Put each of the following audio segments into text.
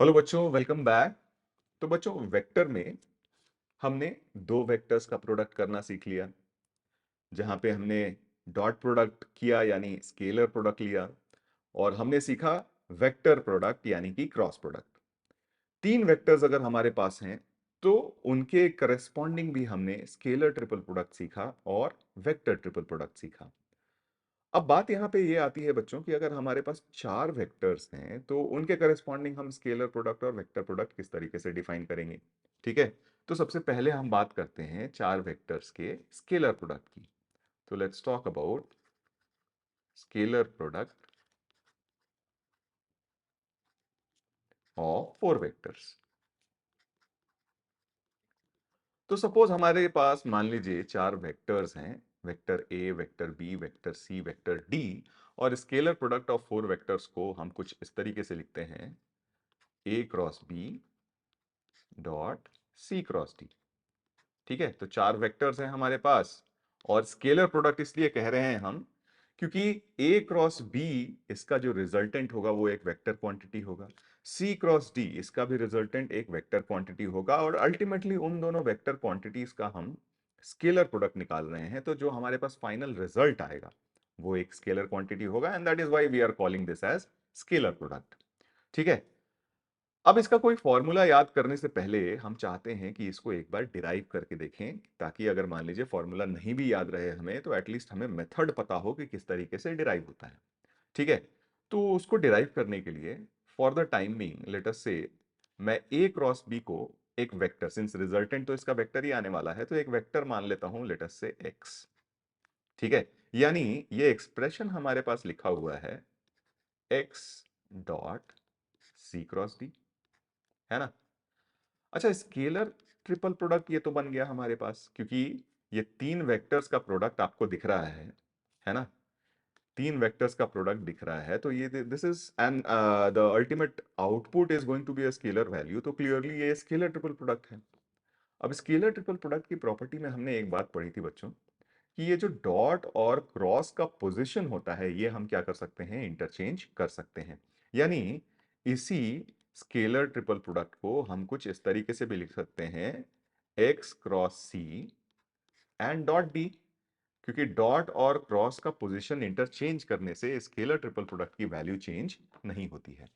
Hello बच्चों, welcome back. तो बच्चों, वेक्टर में हमने दो वेक्टर्स का प्रोडक्ट करना सीख लिया, जहां पे हमने डॉट प्रोडक्ट किया यानी स्केलर प्रोडक्ट लिया, और हमने सीखा वेक्टर प्रोडक्ट यानी कि क्रॉस प्रोडक्ट। तीन वेक्टर्स अगर हमारे पास हैं तो उनके करस्पॉन्डिंग भी हमने स्केलर ट्रिपल प्रोडक्ट सीखा और वेक्टर ट्रिपल प्रोडक्ट सीखा। अब बात यहां पे ये आती है बच्चों कि अगर हमारे पास चार वेक्टर्स हैं तो उनके करस्पॉन्डिंग हम स्केलर प्रोडक्ट और वेक्टर प्रोडक्ट किस तरीके से डिफाइन करेंगे। ठीक है, तो सबसे पहले हम बात करते हैं चार वेक्टर्स के स्केलर प्रोडक्ट की। तो let's talk about scalar product of four vectors. तो सपोज हमारे पास मान लीजिए चार वेक्टर्स हैं, vector A, vector B, vector C, vector D, और scalar product of four vectors को हम कुछ इस तरीके से लिखते हैं: A cross B dot C cross D. ठीक है, तो चार वेक्टर्स हैं हमारे पास, और स्केलर प्रोडक्ट इसलिए कह रहे हैं हम क्योंकि ए क्रॉस बी इसका जो रिजल्टेंट होगा वो एक वेक्टर क्वांटिटी होगा, सी क्रॉस डी इसका भी रिजल्टेंट एक वेक्टर क्वांटिटी होगा, और अल्टीमेटली उन दोनों वेक्टर क्वांटिटीज का हम स्केलर प्रोडक्ट निकाल रहे हैं। तो जो हमारे पास फाइनल रिजल्ट आएगा वो एक स्केलर क्वांटिटी होगा, and that is why we are calling this as scalar product. ठीक है, अब इसका कोई फॉर्मूला याद करने से पहले हम चाहते हैं कि इसको एक बार डिराइव करके देखें, ताकि अगर मान लीजिए फॉर्मूला नहीं भी याद रहे हमें तो एटलीस्ट हमें मेथड पता हो कि किस तरीके से डिराइव होता है। ठीक है, तो उसको डिराइव करने के लिए for the time being let us से मैं ए क्रॉस बी को एक वेक्टर, सिंस रिजल्टेंट तो इसका वेक्टर ही आने वाला है, तो एक वेक्टर मान लेता हूं, लेट अस से एक्स। ठीक है, यानी ये एक्सप्रेशन हमारे पास लिखा हुआ है X dot C cross D, है ना। अच्छा, स्केलर ट्रिपल प्रोडक्ट ये तो बन गया हमारे पास, क्योंकि ये तीन वेक्टर्स का प्रोडक्ट आपको दिख रहा है ना। तीन वेक्टर्स का प्रोडक्ट दिख रहा है, तो ये this is and the ultimate output is going to be a scalar value, तो क्लियरली ये स्केलर ट्रिपल प्रोडक्ट है। अब स्केलर ट्रिपल प्रोडक्ट की प्रॉपर्टी में हमने एक बात पढ़ी थी बच्चों, कि ये जो डॉट और क्रॉस का पोजीशन होता है ये हम क्या कर सकते हैं, इंटरचेंज कर सकते हैं। यानी इसी स्केलर ट्रिपल प्रोडक्ट को हम कुछ इस तरीके से भी लिख सकते हैं: X cross C and dot D, क्योंकि डॉट और क्रॉस का पोजीशन इंटरचेंज करने से स्केलर ट्रिपल प्रोडक्ट की वैल्यू चेंज नहीं होती है।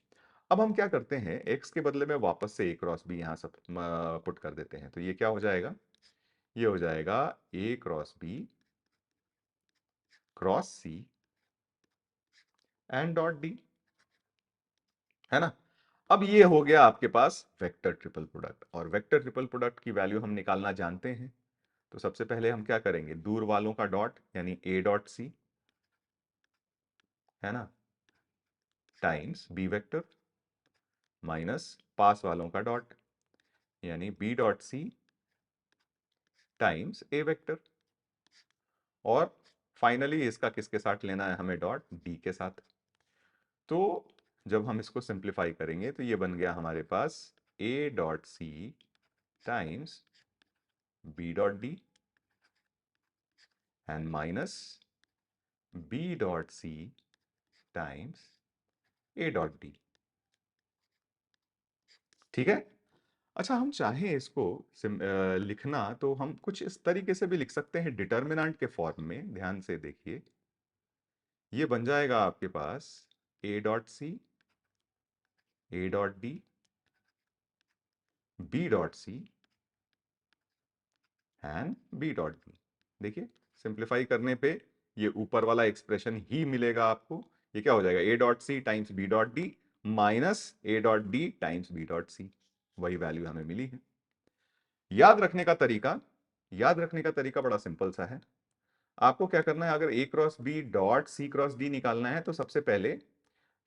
अब हम क्या करते हैं, एक्स के बदले में वापस से ए क्रॉस बी यहां सब पुट कर देते हैं, तो ये क्या हो जाएगा, ये हो जाएगा A cross B cross C and dot D, है ना। अब ये हो गया आपके पास वेक्टर ट्रिपल प्रोडक्ट, और वेक्टर ट्रिपल प्रोडक्ट की वैल्यू हम निकालना जानते हैं। तो सबसे पहले हम क्या करेंगे, दूर वालों का डॉट यानी ए डॉट सी, है ना, टाइम्स बी वेक्टर, माइनस पास वालों का डॉट यानी बी डॉट सी टाइम्स ए वेक्टर, और फाइनली इसका किसके साथ लेना है हमें, डॉट डी के साथ। तो जब हम इसको सिंप्लीफाई करेंगे तो ये बन गया हमारे पास A dot C times B dot D and minus B dot C times A dot D. ठीक है, अच्छा हम चाहें इसको लिखना तो हम कुछ इस तरीके से भी लिख सकते हैं, डिटर्मिनेंट के फॉर्म में। ध्यान से देखिए, ये बन जाएगा आपके पास A dot C, A dot D, B dot C and B dot D. देखिए, सिंप्लीफाई करने पे ये ऊपर वाला एक्सप्रेशन ही मिलेगा आपको। ये क्या हो जाएगा, A dot C times B dot D minus A dot D times B dot C, वही वैल्यू हमें मिली है। याद रखने का तरीका, याद रखने का तरीका बड़ा सिंपल सा है। आपको क्या करना है, अगर A cross B dot C cross D निकालना है तो सबसे पहले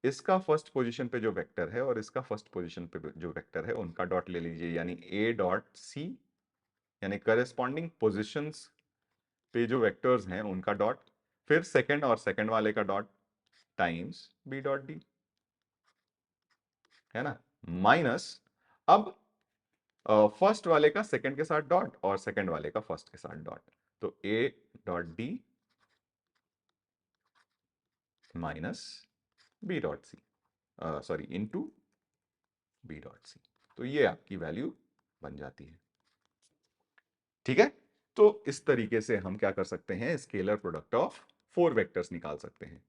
इसका फर्स्ट पोजीशन पे जो वेक्टर है और इसका फर्स्ट पोजीशन पे जो वेक्टर है उनका डॉट ले लीजिए, यानी ए डॉट सी, यानी करस्पॉन्डिंग पोजीशंस पे जो वेक्टर्स हैं उनका डॉट, फिर सेकंड और सेकंड वाले का dot times B dot D, है ना, माइनस अब फर्स्ट वाले का सेकंड के साथ डॉट और सेकंड वाले का फर्स्ट के साथ डॉट, तो A dot D minus B dot C, sorry into B dot C. तो ये आपकी वैल्यू बन जाती है। ठीक है, तो इस तरीके से हम क्या कर सकते हैं, स्केलर प्रोडक्ट ऑफ 4 वेक्टर्स निकाल सकते हैं।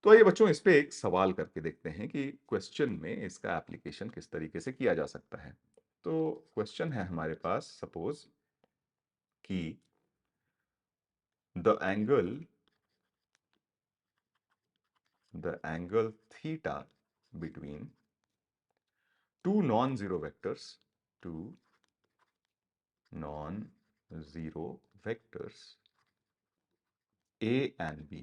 तो आइए बच्चों, इस पे एक सवाल करके देखते हैं कि क्वेश्चन में इसका एप्लीकेशन किस तरीके से किया जा सकता है। तो क्वेश्चन है हमारे पास, सपोज कि the angle theta between two non-zero vectors, two non-zero vectors A and B,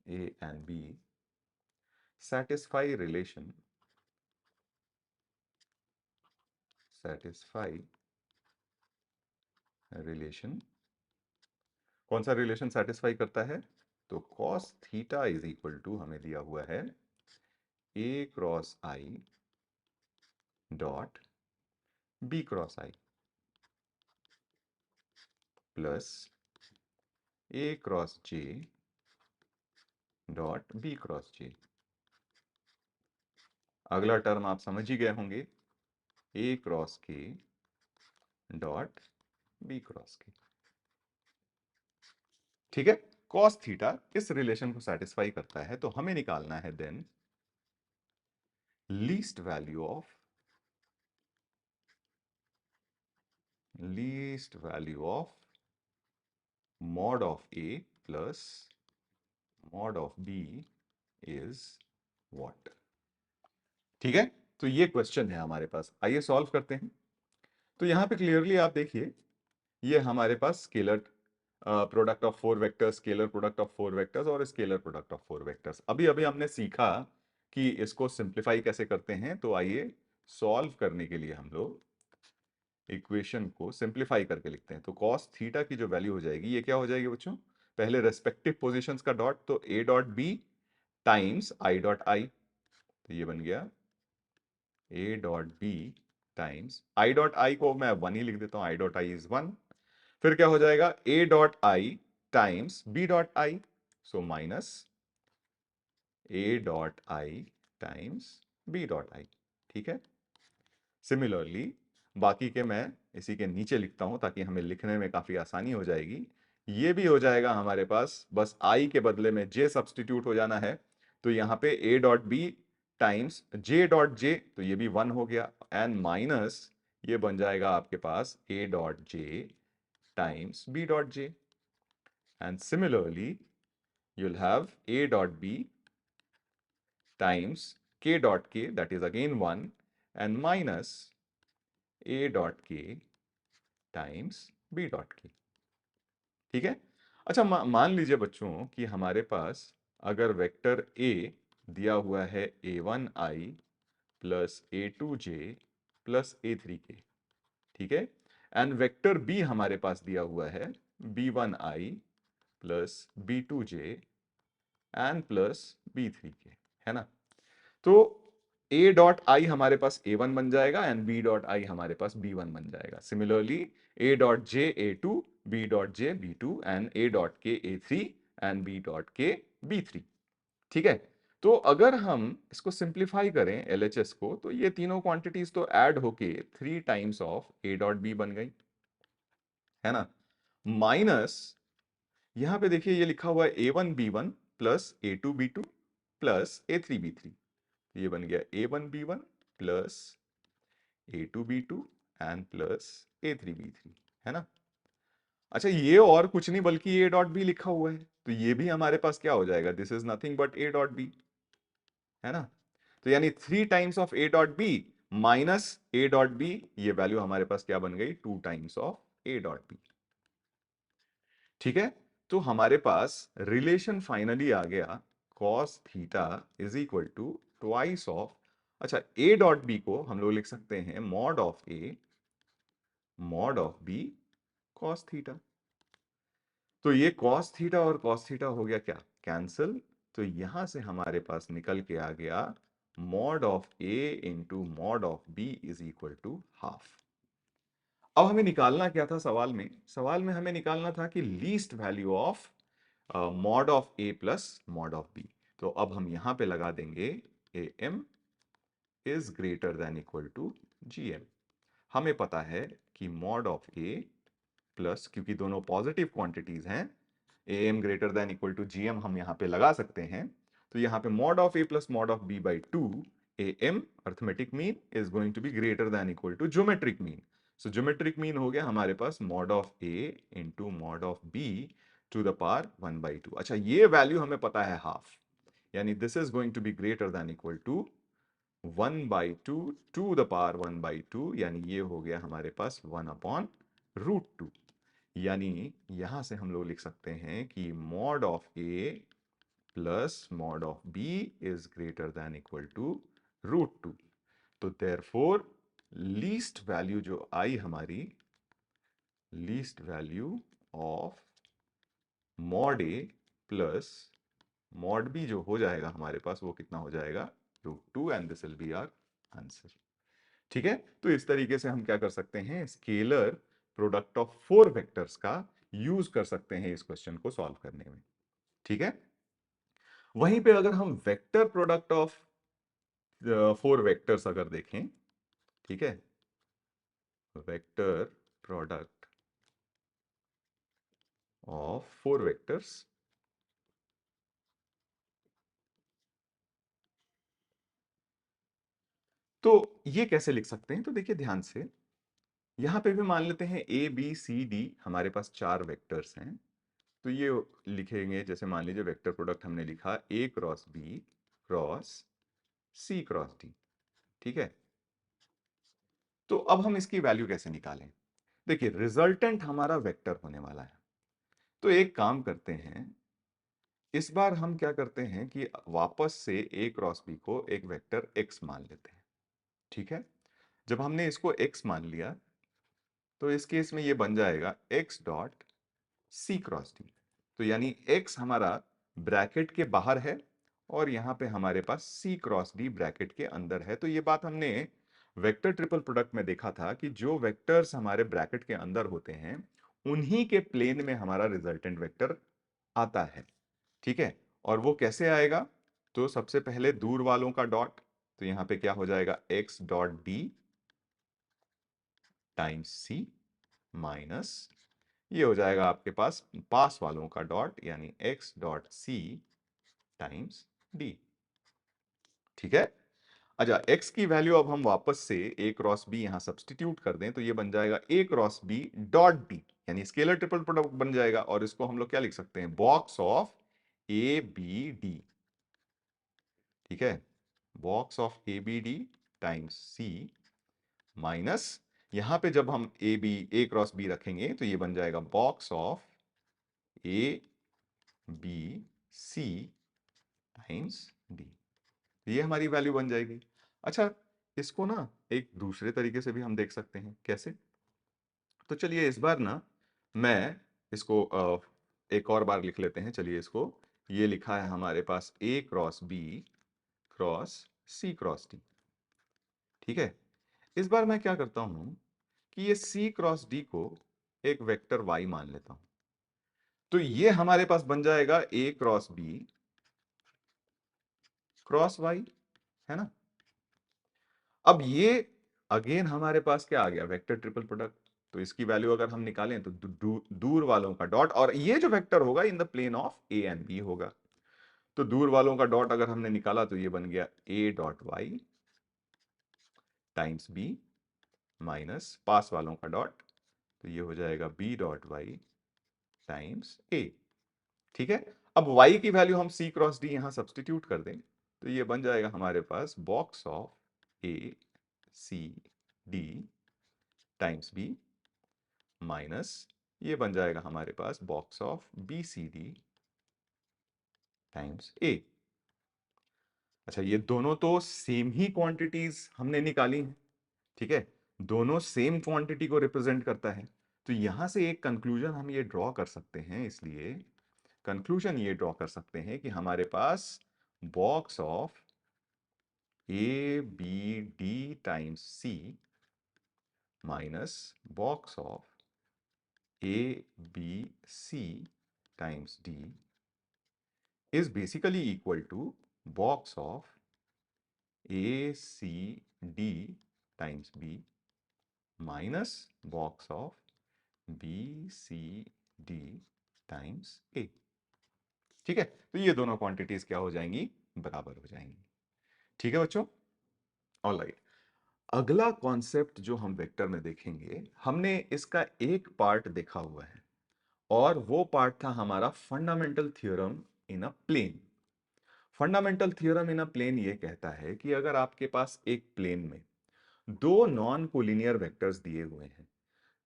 A and B satisfy relation, satisfy relation, कौन सा रिलेशन सेटिस्फाई करता है, तो cos theta is equal to हमें दिया हुआ है A cross I dot B cross I plus A cross J dot B cross J। अगला टर्म आप समझ ही गए होंगे, A cross K dot B cross K। ठीक है, cos थीटा इस रिलेशन को सेटिस्फाई करता है, तो हमें निकालना है then least value of mod of A plus mod of B is what. ठीक है, तो ये क्वेश्चन है हमारे पास, आइए सॉल्व करते हैं। तो यहां पे क्लियरली आप देखिए, ये हमारे पास scalar product of 4 vectors, scalar product of 4 vectors और स्केलर प्रोडक्ट ऑफ 4 वेक्टर्स। अभी अभी हमने सीखा कि इसको सिंप्लीफाई कैसे करते हैं, तो आइए सॉल्व करने के लिए हम लोग इक्वेशन को सिंप्लीफाई करके लिखते हैं। तो cos थीटा की जो वैल्यू हो जाएगी, ये क्या हो जाएगी बच्चों, पहले रेस्पेक्टिव पोजीशंस का डॉट, तो a dot B times i dot I, तो ये बन गया a dot B times i dot I को मैं 1 ही लिख देता हूं, i डॉट आई इज 1। फिर क्या हो जाएगा, a dot I times b dot I, so minus a dot I times b dot I. ठीक है, सिमिलरली बाकी के मैं इसी के नीचे लिखता हूं ताकि हमें लिखने में काफी आसानी हो जाएगी। ये भी हो जाएगा हमारे पास, बस i के बदले में j सब्स्टिट्यूट हो जाना है, तो यहां पे a dot B times j dot j, तो ये भी 1 हो गया, एंड माइनस ये बन जाएगा आपके पास a dot j times b dot j, and similarly you'll have a dot b times k dot k, that is again 1, and minus a dot k times b dot k। ठीक है, अच्छा मान लीजिए बच्चों कि हमारे पास अगर वेक्टर a दिया हुआ है a1i plus a2j plus a3k, ठीक है, एंड वेक्टर b हमारे पास दिया हुआ है b1i plus b2j and plus b3k, है ना। तो a डॉट आई हमारे पास a1 बन जाएगा एंड b डॉट आई हमारे पास b1 बन जाएगा। Similarly a dot j a2, b dot j b2 and a dot k a3 and b dot k b3। ठीक है, तो अगर हम इसको सिंप्लीफाई करें LHS को, तो ये तीनों क्वांटिटीज तो ऐड होके 3 times of a dot b बन गई, है ना, माइनस यहां पे देखिए ये लिखा हुआ है a1 b1 plus a2 b2 plus a3 b3, ये बन गया a1 b1 plus a2 b2 and plus a3 b3, है ना। अच्छा, ये और कुछ नहीं बल्कि a डॉट बी लिखा हुआ है, तो ये भी हमारे पास क्या हो जाएगा, this is nothing but a dot B, है ना। तो यानी 3 times of a dot B minus a dot B, ये वैल्यू हमारे पास क्या बन गई, 2 times of a dot B. ठीक है, तो हमारे पास रिलेशन फाइनली आ गया, cos theta is equal to twice of, अच्छा a डॉट बी को हम लोग लिख सकते हैं mod of a mod of b cos theta. तो ये cos थीटा और cos थीटा हो गया क्या, कैंसिल, तो यहां से हमारे पास निकल के आ गया mod of a into mod of b is equal to half. अब हमें निकालना क्या था सवाल में हमें निकालना था कि least value of mod of a plus mod of b। तो अब हम यहां पे लगा देंगे AM is greater than equal to GM। हमें पता है कि मॉड ऑफ A प्लस, क्योंकि दोनों पॉजिटिव क्वांटिटीज हैं, AM greater than equal to GM हम यहां पे लगा सकते हैं। तो यहां पे mod of A plus mod of B by 2, AM arithmetic mean is going to be greater than equal to geometric mean. So geometric mean हो गया हमारे पास mod of A into mod of B to the power 1/2। अच्छा, ये value हमें पता है half, यानी this is going to be greater than equal to 1/2 to the power 1/2, यानी ये हो गया हमारे पास 1/√2। यानी यहां से हम लोग लिख सकते हैं कि mod of A plus mod of B is greater than equal to √2। तो देयरफॉर लीस्ट वैल्यू जो आई हमारी, least value of mod A plus mod B जो हो जाएगा हमारे पास, वो कितना हो जाएगा, √2, and this will be our answer. ठीक है, तो इस तरीके से हम क्या कर सकते हैं, स्केलर प्रोडक्ट ऑफ 4 वेक्टर्स का यूज कर सकते हैं इस क्वेश्चन को सॉल्व करने में। ठीक है, वहीं पे अगर हम वेक्टर प्रोडक्ट ऑफ 4 वेक्टर्स अगर देखें, ठीक है, वेक्टर प्रोडक्ट ऑफ 4 वेक्टर्स, तो ये कैसे लिख सकते हैं, तो देखिए ध्यान से, यहां पे भी मान लेते हैं A B C D हमारे पास 4 वेक्टर्स हैं। तो ये लिखेंगे, जैसे मान लीजिए वेक्टर प्रोडक्ट हमने लिखा A cross B cross C cross D। ठीक है, तो अब हम इसकी वैल्यू कैसे निकालें। देखिए रिजल्टेंट हमारा वेक्टर होने वाला है, तो एक काम करते हैं, इस बार हम क्या करते हैं कि वापस से A क्रॉस B को एक वेक्टर X मान लेते हैं। ठीक है, जब हमने इसको X मान लिया, तो इस केस में ये बन जाएगा X dot C cross D। तो यानी X हमारा ब्रैकेट के बाहर है और यहां पे हमारे पास C क्रॉस D ब्रैकेट के अंदर है। तो ये बात हमने वेक्टर ट्रिपल प्रोडक्ट में देखा था कि जो वेक्टर्स हमारे ब्रैकेट के अंदर होते हैं, उन्हीं के प्लेन में हमारा रिजल्टेंट वेक्टर आता है। ठीक है, और वो कैसे आएगा, तो सबसे पहले दूर वालों का डॉट, तो यहां पे क्या हो जाएगा, X dot D times C minus, ये हो जाएगा आपके पास पास वालों का डॉट, यानी X dot C times D। ठीक है, अच्छा X की वैल्यू अब हम वापस से A क्रॉस B यहां सब्सटीट्यूट कर दें, तो ये बन जाएगा A cross B dot D, यानी स्केलर ट्रिपल प्रोडक्ट बन जाएगा। और इसको हम लोग क्या लिख सकते हैं, box of A B D। ठीक है, box of A B D times C minus, यहां पे जब हम A क्रॉस B रखेंगे, तो ये बन जाएगा box of A B C times D। ये हमारी वैल्यू बन जाएगी। अच्छा, इसको ना एक दूसरे तरीके से भी हम देख सकते हैं, कैसे, तो चलिए इस बार ना मैं इसको एक और बार लिख लेते हैं। चलिए इसको, ये लिखा है हमारे पास A cross B cross C cross D। ठीक है, इस बार मैं क्या करता हूं कि ये C क्रॉस D को एक वेक्टर Y मान लेता हूं। तो ये हमारे पास बन जाएगा A cross B cross Y, है ना। अब ये अगेन हमारे पास क्या आ गया, वेक्टर ट्रिपल प्रोडक्ट। तो इसकी वैल्यू अगर हम निकालें, तो दूर वालों का डॉट, और ये जो वेक्टर होगा in the plane of A and B होगा। तो दूर वालों का डॉट अगर हमने निकाला, तो ये बन गया A dot Y times B minus पास वालों का डॉट, तो ये हो जाएगा B dot Y times A। ठीक है, अब Y की वैल्यू हम C क्रॉस D यहां सब्सटीट्यूट कर दें, तो ये बन जाएगा हमारे पास box of A C D times B minus, ये बन जाएगा हमारे पास box of B C D times A. अच्छा, ये दोनों तो सेम ही क्वांटिटीज हमने निकाली हैं। ठीक है, दोनों सेम क्वांटिटी को रिप्रेजेंट करता है। तो यहां से एक कंक्लूजन हम ये ड्रॉ कर सकते हैं, इसलिए कंक्लूजन ये ड्रॉ कर सकते हैं कि हमारे पास box of A B D times C minus box of A B C times D is basically equal to box of A C D times B minus box of B C D times A. ठीक है, तो ये दोनों quantities क्या हो जाएंगी, बराबर हो जाएंगी। ठीक है बच्चों, ऑलराइट। अगला कॉन्सेप्ट जो हम वेक्टर में देखेंगे, हमने इसका एक पार्ट देखा हुआ है और वो पार्ट था हमारा fundamental theorem in a plane. Fundamental theorem in a plane ये कहता है कि अगर आपके पास एक प्लेन में दो नॉन कोलिनियर वेक्टर्स दिए हुए हैं,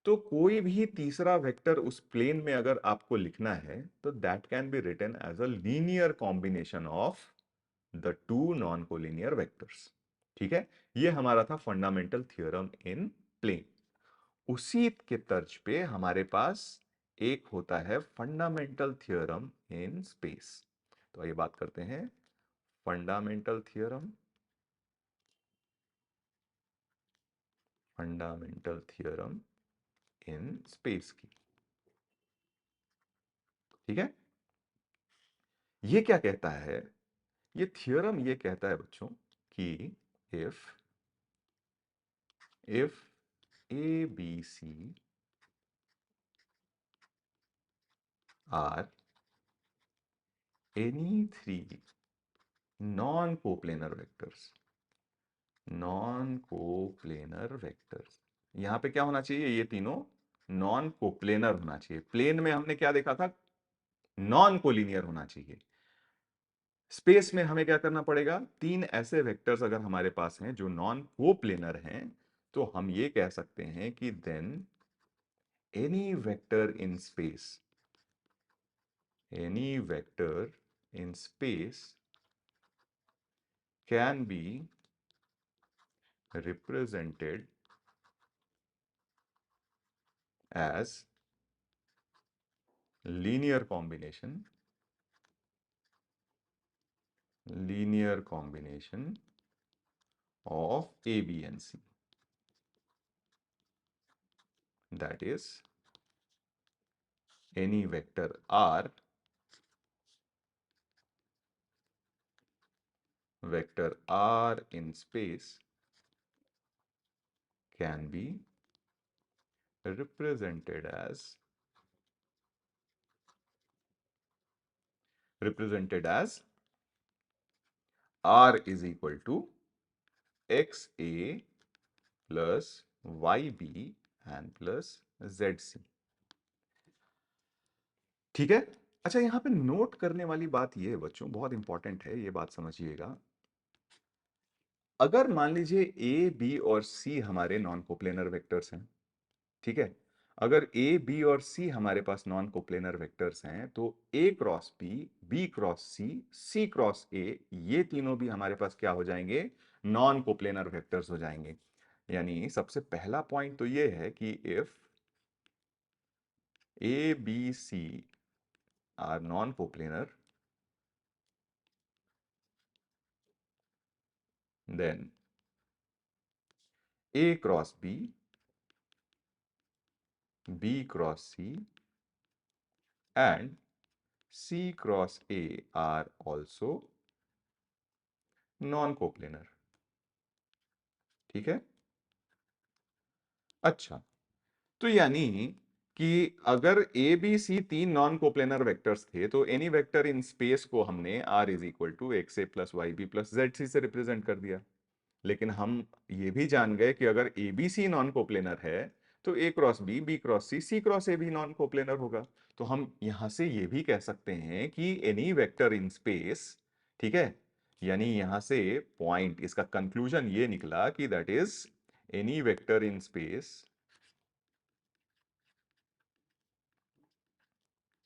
तो कोई भी तीसरा वेक्टर उस प्लेन में अगर आपको लिखना है तो that can be written as a linear combination of the two non collinear vectors. ठीक है, ये हमारा था फंडामेंटल थ्योरम इन प्लेन। उसी के तर्ज पे हमारे पास एक होता है फंडामेंटल थ्योरम इन स्पेस। तो आइए बात करते हैं fundamental theorem, fundamental theorem in space की। ठीक है, ये क्या कहता है, ये थ्योरम ये कहता है बच्चों कि if if A B C are any three non coplanar vectors, non coplanar vectors, यहां पे क्या होना चाहिए, ये तीनों नॉन कोप्लेनर होना चाहिए। प्लेन में हमने क्या देखा था, नॉन कोलिनियर होना चाहिए। स्पेस में हमें क्या करना पड़ेगा, तीन ऐसे वेक्टर्स अगर हमारे पास हैं जो नॉन कोप्लेनर हैं, तो हम ये कह सकते हैं कि then any vector in space, any vector in space can be represented as linear combination, linear combination of A, B and C. That is, any vector R, vector R in space can be represented as R is equal to XA plus YB and plus ZC। ठीक है, अच्छा यहां पे note करने वाली बात ये है बच्चों, बहुत इंपॉर्टेंट है, ये बात समझिएगा। अगर मान लीजिए ए बी और सी हमारे नॉन कोप्लेनर वेक्टर्स हैं, ठीक है, अगर ए बी और सी हमारे पास नॉन कोप्लेनर वेक्टर्स हैं, तो A cross B, B cross C, C cross A, ये तीनों भी हमारे पास क्या हो जाएंगे, नॉन कोप्लेनर वेक्टर्स हो जाएंगे। यानी सबसे पहला पॉइंट तो ये है कि if A B C are non coplanar, then A cross B, B cross C and C cross A are also non coplanar। ठीक है, अच्छा, तो यानी कि अगर ए बी सी तीन नॉन कोप्लेनर वेक्टर्स थे, तो एनी वेक्टर इन स्पेस को हमने R is equal to x A plus Y B plus Z C से रिप्रेजेंट कर दिया। लेकिन हम ये भी जान गए कि अगर A B C non coplanar है, तो A cross B, B cross C, C cross ए भी नॉन कोप्लेनर होगा। तो हम यहां से ये भी कह सकते हैं कि एनी वेक्टर इन स्पेस, ठीक है, यानी यहां से पॉइंट, इसका कंक्लूजन ये निकला कि that is any vector in space,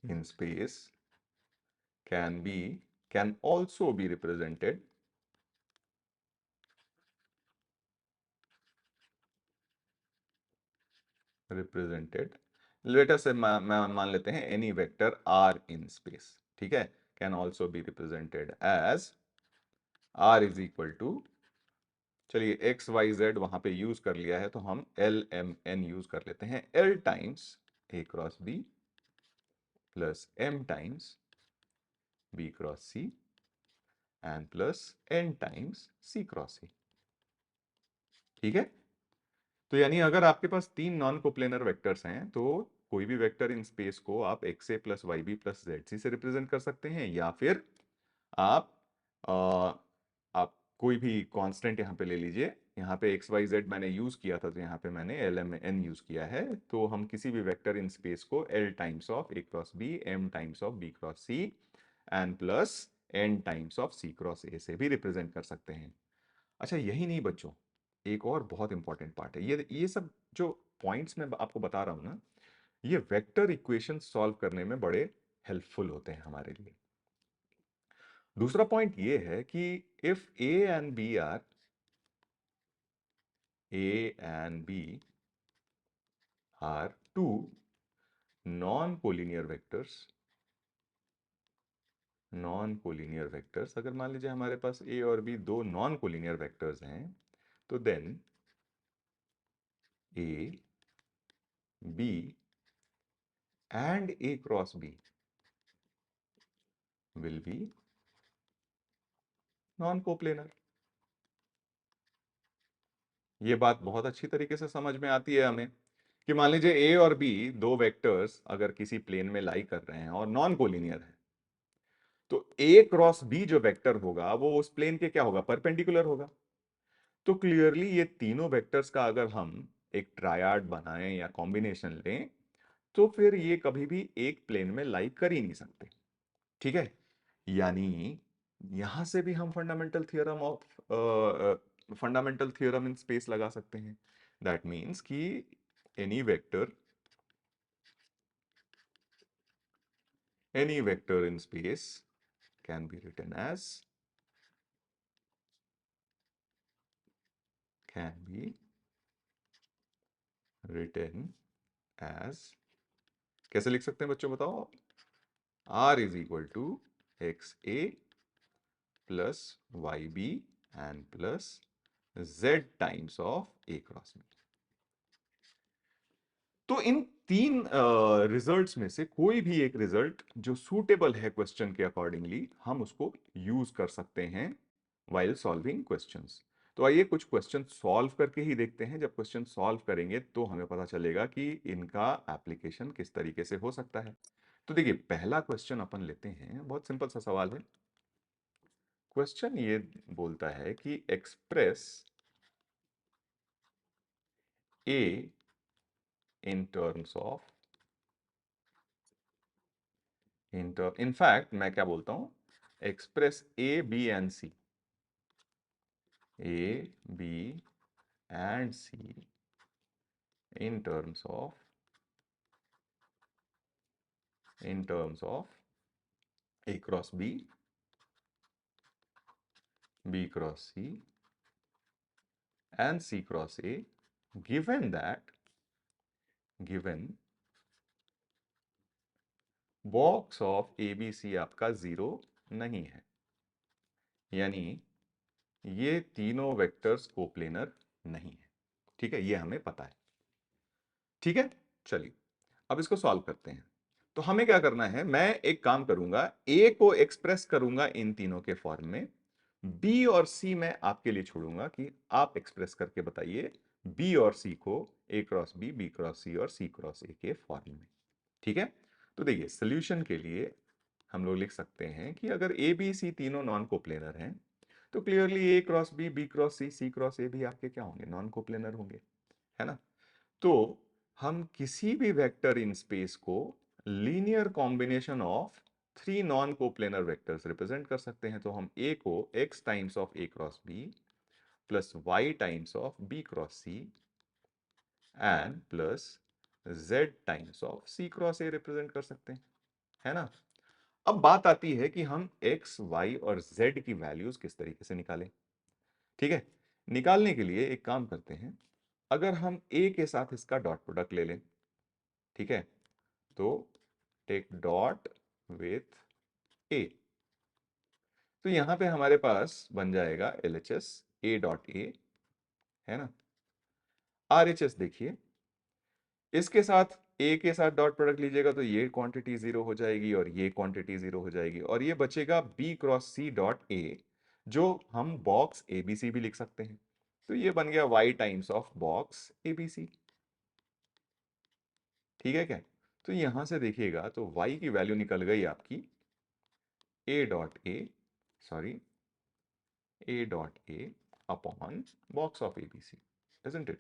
in space can also be represented let us say मान लेते हैं any vector r in space, ठीक है, can also be represented as r is equal to, चलिए x y z वहां पे use कर लिया है, तो हम l m n यूज कर लेते हैं, l times a cross b plus m times b cross c and plus n times c cross a। ठीक है, तो यानी अगर आपके पास तीन नॉन कोप्लेनर वेक्टर्स हैं तो कोई भी वेक्टर इन स्पेस को आप xa plus yb plus zc से रिप्रेजेंट कर सकते हैं, या फिर आप अ, आप कोई भी कांस्टेंट यहाँ पे ले लीजिए। यहाँ पे एक्स वाई जेड मैंने यूज किया था तो यहाँ पे मैंने एल एम एन यूज किया है, तो हम किसी भी वेक्टर इन स्पेस को L times of A cross B, M times of B cross C and plus N times of C cross A से भी रिप्रेजेंट कर सकते हैं। अच्छा यही नहीं बच्चों, एक और बहुत इंपॉर्टेंट पार्ट है, ये सब जो पॉइंट्स मैं आपको बता रहा हूं ना, ये वेक्टर इक्वेशन सॉल्व करने में बड़े हेल्पफुल होते हैं हमारे लिए। दूसरा पॉइंट ये है कि if A and B are two non collinear vectors, अगर मान लीजिए हमारे पास ए और बी दो नॉन कोलिनियर वेक्टर्स हैं, तो then A B and A cross B will be non coplanar. ये बात बहुत अच्छी तरीके से समझ में आती है हमें कि मान लीजिए ए और बी दो वेक्टर्स अगर किसी प्लेन में लाई कर रहे हैं और नॉन कोलिनियर है, तो ए क्रॉस बी जो वेक्टर होगा वो उस प्लेन के क्या होगा, परपेंडिकुलर होगा। तो क्लियरली ये तीनों वेक्टर्स का अगर हम एक ट्रायड बनाएं या कॉम्बिनेशन लें, तो फिर ये कभी भी एक प्लेन में लाई कर ही नहीं सकते। ठीक है, यानी यहां से भी हम फंडामेंटल थ्योरम इन स्पेस लगा सकते हैं। दैट मीन्स कि any vector in space can be written as can be written as, कैसे लिख सकते हैं बच्चों बताओ, r is equal to x A plus Y b and plus z times of A cross b. तो इन तीन रिजल्ट्स में से कोई भी एक रिजल्ट जो सूटेबल है क्वेश्चन के अकॉर्डिंगली, हम उसको यूज कर सकते हैं वाइल सॉल्विंग क्वेश्चंस। तो आइए कुछ क्वेश्चन सॉल्व करके ही देखते हैं। जब क्वेश्चन सॉल्व करेंगे तो हमें पता चलेगा कि इनका एप्लीकेशन किस तरीके से हो सकता है। तो देखिए पहला क्वेश्चन अपन लेते हैं, बहुत सिंपल सा सवाल है। क्वेश्चन ये बोलता है कि express a in terms of in fact मैं क्या बोलता हूं, express a B and c, a B and c in terms of A cross B, B cross C and C cross A, given box of ABC आपका zero नहीं है, यानी ये तीनों वेक्टर्स कोप्लेनर नहीं है। ठीक है, ये हमें पता है। ठीक है, चलिए अब इसको सॉल्व करते हैं। तो हमें क्या करना है, मैं एक काम करूंगा, ए को एक्सप्रेस करूंगा इन तीनों के फॉर्म में, बी और सी मैं आपके लिए छोड़ूंगा कि आप एक्सप्रेस करके बताइए बी और सी को ए क्रॉस बी क्रॉस सी और सी क्रॉस ए के फॉर्म में। ठीक है, तो देखिए सोल्यूशन के लिए हम लोग लिख सकते हैं कि अगर ए बी सी तीनों नॉन कोप्लेनर हैं, तो clearly a cross B cross c cross ए भी आपके क्या होंगे, नॉन कोप्लेनर होंगे, है ना। तो हम किसी भी वेक्टर इन स्पेस को linear combination of three non coplanar vectors represent कर सकते हैं। तो हम ए को x times of A cross b plus y times of B cross C and plus z times of C cross a represent कर सकते हैं, है ना। अब बात आती है कि हम x, y और z की वैल्यूज किस तरीके से निकालें। ठीक है, निकालने के लिए एक काम करते हैं, अगर हम a के साथ इसका डॉट प्रोडक्ट ले लें, ठीक है, तो टेक डॉट विथ ए, तो यहां पे हमारे पास बन जाएगा LHS ए डॉट ए, है ना। RHS देखिए, इसके साथ ए के साथ डॉट प्रोडक्ट लीजिएगा तो ये क्वांटिटी जीरो हो जाएगी और ये क्वांटिटी जीरो हो जाएगी और ये बचेगा b cross c dot a, जो हम बॉक्स एबीसी भी लिख सकते हैं। तो ये बन गया y times of box ABC. ठीक है क्या? तो यहां से देखिएगा तो y की वैल्यू निकल गई आपकी a dot A, sorry, a dot a upon box of ABC, isn't it?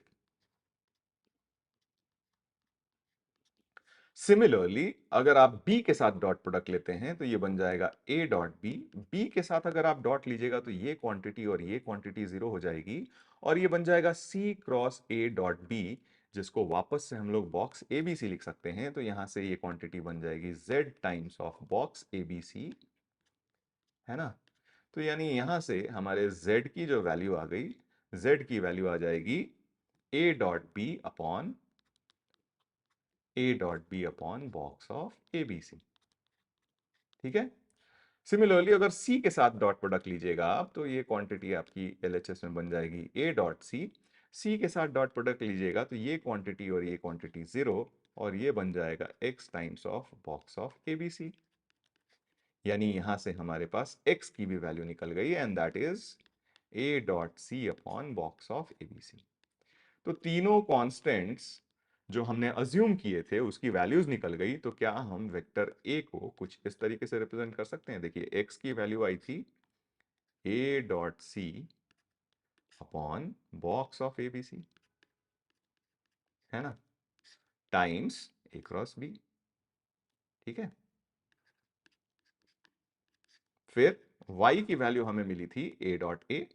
Similarly अगर आप b के साथ डॉट प्रोडक्ट लेते हैं तो ये बन जाएगा a डॉट बी। b के साथ अगर आप डॉट लीजिएगा तो ये क्वांटिटी और ये क्वांटिटी जीरो हो जाएगी और ये बन जाएगा c cross a dot b, जिसको वापस से हम लोग बॉक्स abc लिख सकते हैं। तो यहां से ये क्वांटिटी बन जाएगी z times of box abc, है ना? तो यानी यहां से हमारे z की जो वैल्यू आ गई, z की वैल्यू आ जाएगी a dot b upon box of ABC. ठीक है? सिमिलरली अगर C के साथ डॉट प्रोडक्ट लीजिएगा आप तो ये क्वांटिटी आपकी LHS में बन जाएगी A डॉट सी। C के साथ डॉट प्रोडक्ट लीजिएगा तो ये क्वांटिटी और ये क्वांटिटी जीरो और ये बन जाएगा X times of box of ABC। यानी यहां से हमारे पास X की भी वैल्यू निकल गई and that is A dot c upon box of ABC। तो तीनों कांस्टेंट्स जो हमने अज्यूम किए थे उसकी वैल्यूज निकल गई। तो क्या हम वेक्टर ए को कुछ इस तरीके से रिप्रेजेंट कर सकते हैं? देखिए एक्स की वैल्यू आई थी a dot c upon box of ABC, है ना, टाइम्स ए क्रॉस बी। ठीक है? फिर y की वैल्यू हमें मिली थी ए डॉट ए,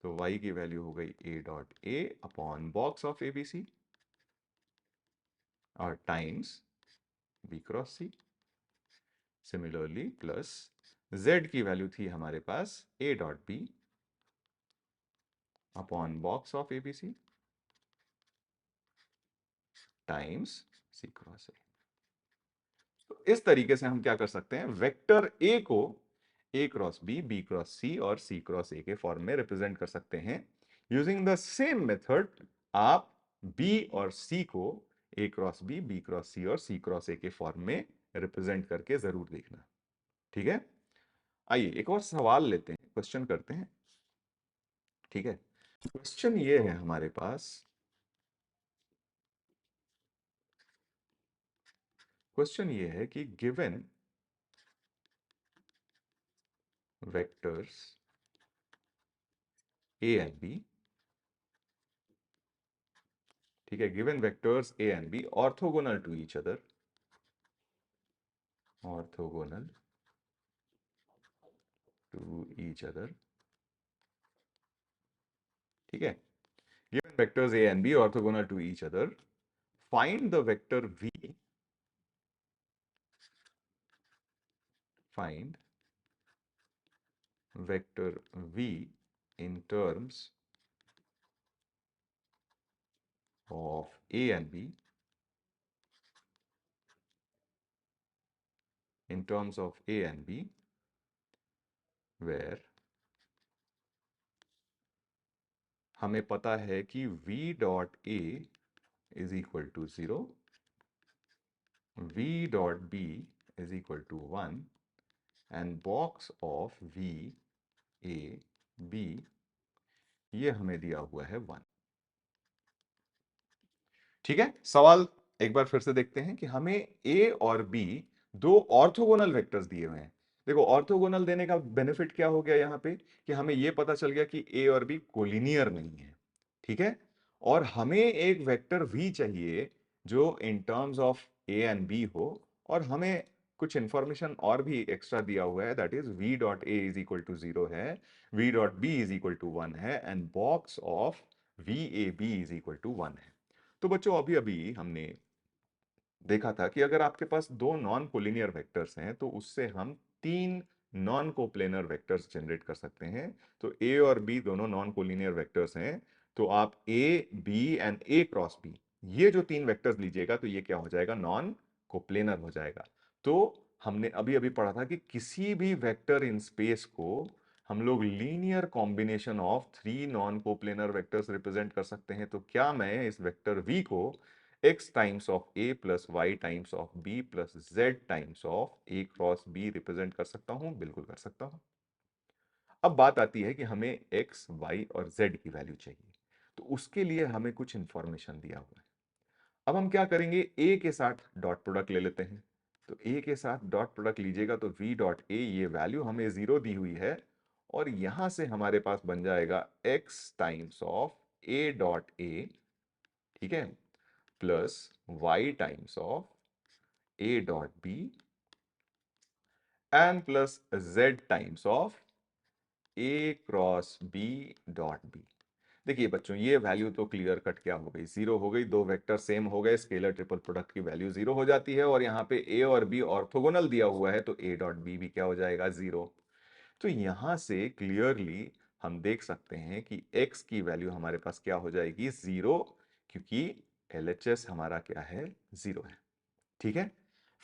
तो y की वैल्यू हो गई a dot a upon box of ABC और times b cross c. Similarly plus z की वैल्यू थी हमारे पास a dot b upon box of ABC times c cross a. तो इस तरीके से हम क्या कर सकते हैं, वेक्टर ए को a क्रॉस बी क्रॉस सी और सी क्रॉस ए के फॉर्म में रिप्रेजेंट कर सकते हैं। यूजिंग द सेम मेथड आप b और c को a क्रॉस बी क्रॉस सी और सी क्रॉस ए के फॉर्म में रिप्रेजेंट करके जरूर देखना। ठीक है? आइए एक और सवाल लेते हैं, क्वेश्चन करते हैं। ठीक है? क्वेश्चन ये है हमारे पास, क्वेश्चन ये है कि given vectors a and b, ठीक है, given vectors a and b orthogonal to each other, orthogonal to each other. ठीक है? Given vectors a and b orthogonal to each other, find the vector v, find vector v in terms of a and b, in terms of a and b where हमें पता है कि v dot a is equal to 0, v dot b is equal to 1 and box of v a b ये हमें दिया हुआ है 1। ठीक है? सवाल एक बार फिर से देखते हैं कि हमें ए और बी दो ऑर्थोगोनल वेक्टर्स दिए हुए हैं। देखो ऑर्थोगोनल देने का बेनिफिट क्या हो गया यहां पे कि हमें यह पता चल गया कि ए और बी कोलिनियर नहीं है। ठीक है? और हमें एक वेक्टर वी चाहिए जो in terms of a and b हो और हमें कुछ इंफॉर्मेशन और भी एक्स्ट्रा दिया हुआ है, that is v dot a is equal to 0 है, v dot b is equal to 1 है and box of v a b is equal to 1 है। तो बच्चों अभी अभी हमने देखा था कि अगर आपके पास दो नॉन कोलिनियर वेक्टर्स हैं तो उससे हम तीन नॉन कोप्लेनर वेक्टर्स जनरेट कर सकते हैं। तो ए और बी दोनों नॉन कोलिनियर वेक्टर्स हैं, तो आप a B and A cross b ये जो तीन वेक्टर्स लीजिएगा तो ये क्या हो जाएगा, नॉन कोप्लेनर हो जाएगा। तो हमने अभी अभी पढ़ा था कि किसी भी वेक्टर इन स्पेस को हम लोग linear combination of three non coplanar vectors represent कर सकते हैं। तो क्या मैं इस वेक्टर v को x times of a plus y times of b plus z times of a cross b represent कर सकता हूं? बिल्कुल कर सकता हूं। अब बात आती है कि हमें एक्स, वाई और जेड की वैल्यू चाहिए, तो उसके लिए हमें कुछ इंफॉर्मेशन दिया हुआ है। अब हम क्या करेंगे, ए के साथ डॉट प्रोडक्ट ले लेते हैं। तो ए के साथ डॉट प्रोडक्ट लीजिएगा तो वी डॉट ए, ये वैल्यू हमें 0 दी हुई है, और यहां से हमारे पास बन जाएगा x times of a dot a, ठीक है, plus y times of a dot b and plus z times of A cross B dot b. देखिए बच्चों, ये वैल्यू तो क्लियर कट क्या हो गई, जीरो हो गई। दो वेक्टर सेम हो गए, स्केलर ट्रिपल प्रोडक्ट की वैल्यू जीरो हो जाती है, और यहाँ पे ए और बी ऑर्थोगोनल दिया हुआ है, तो ए डॉट बी भी क्या हो जाएगा, जीरो। तो यहां से क्लियरली हम देख सकते हैं कि x की वैल्यू हमारे पास क्या हो जाएगी, जीरो, क्योंकि LHS हमारा क्या है, जीरो है। ठीक है,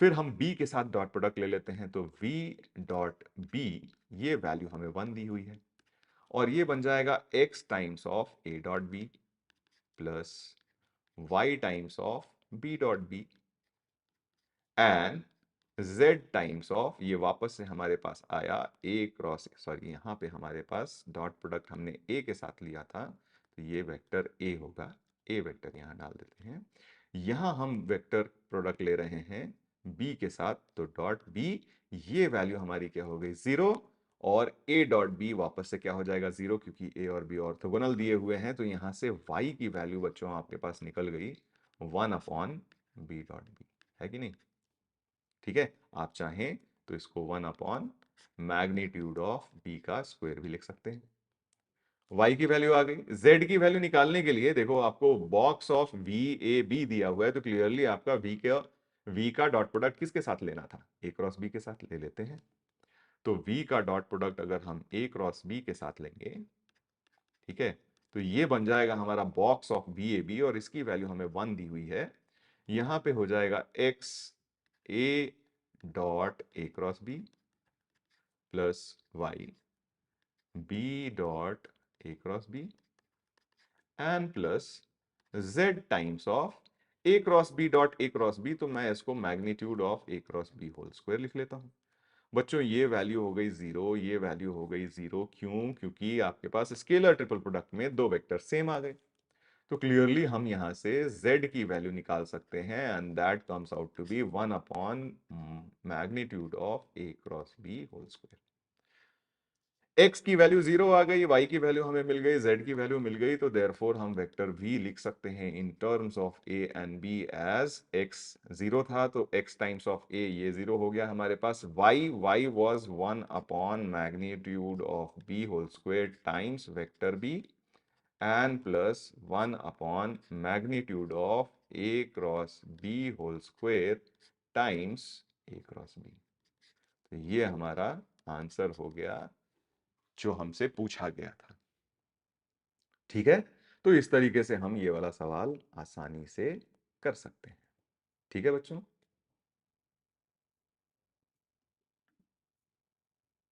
फिर हम b के साथ डॉट प्रोडक्ट ले लेते हैं, तो v डॉट b, ये वैल्यू हमें वन दी हुई है, और ये बन जाएगा x times of a dot b plus y times of b dot b and z times of, ये वापस से हमारे पास आया a क्रॉस, सॉरी यहाँ पे हमारे पास डॉट प्रोडक्ट हमने a के साथ लिया था, तो ये वेक्टर a होगा, a वेक्टर यहाँ डाल देते हैं। यहाँ हम वेक्टर प्रोडक्ट ले रहे हैं b के साथ, तो डॉट b, ये वैल्यू हमारी क्या हो गई, जीरो, और a डॉट b वापस से क्या हो जाएगा, जीरो, क्योंकि a और b ऑर्थोगोनल दिए हुए हैं। तो यहाँ से y की वैल्यू बच्चों आपके पास निकल गई one upon b dot b, है कि नहीं। ठीक है, आप चाहें तो इसको one upon magnitude of b का स्क्वायर भी लिख सकते हैं। y की वैल्यू आ गई। z की वैल्यू निकालने के लिए देखो, आपको box of v a b दिया हुआ है, तो क्लियरली आपका v का डॉट प्रोडक्ट किसके साथ लेना था, a क्रॉस b के साथ ले लेते हैं। तो v का डॉट प्रोडक्ट अगर हम a क्रॉस b के साथ लेंगे, ठीक है, तो ये बन जाएगा हमारा box of v a b, और इसकी वैल्यू हमें वन दी हुई है। यहां पे हो जाएगा x a dot a cross b plus Y b dot a cross b and plus z times of A cross B dot a cross b, तो मैं इसको magnitude of A cross b whole square लिख लेता हूं। बच्चों, ये value हो गई जीरो, ये वैल्यू हो गई जीरो, क्यों, क्योंकि आपके पास स्केलर ट्रिपल प्रोडक्ट में दो वेक्टर सेम आ गए। तो क्लियरली हम यहां से z की वैल्यू निकाल सकते हैं, and that comes out to be one upon magnitude of A cross b whole square. x की वैल्यू जीरो आ गई, y की वैल्यू हमें मिल गई, z की वैल्यू मिल गई, तो देयरफॉर हम वेक्टर v लिख सकते हैं in terms of a and b as x zero था, तो x टाइम्स ऑफ a, ये जीरो हो गया हमारे पास, y was one upon magnitude of b whole square times vector b and plus one upon magnitude of a cross b whole square times a cross b। तो ये हमारा answer हो गया जो हमसे पूछा गया था। ठीक है, तो इस तरीके से हम ये वाला सवाल आसानी से कर सकते हैं। ठीक है बच्चों।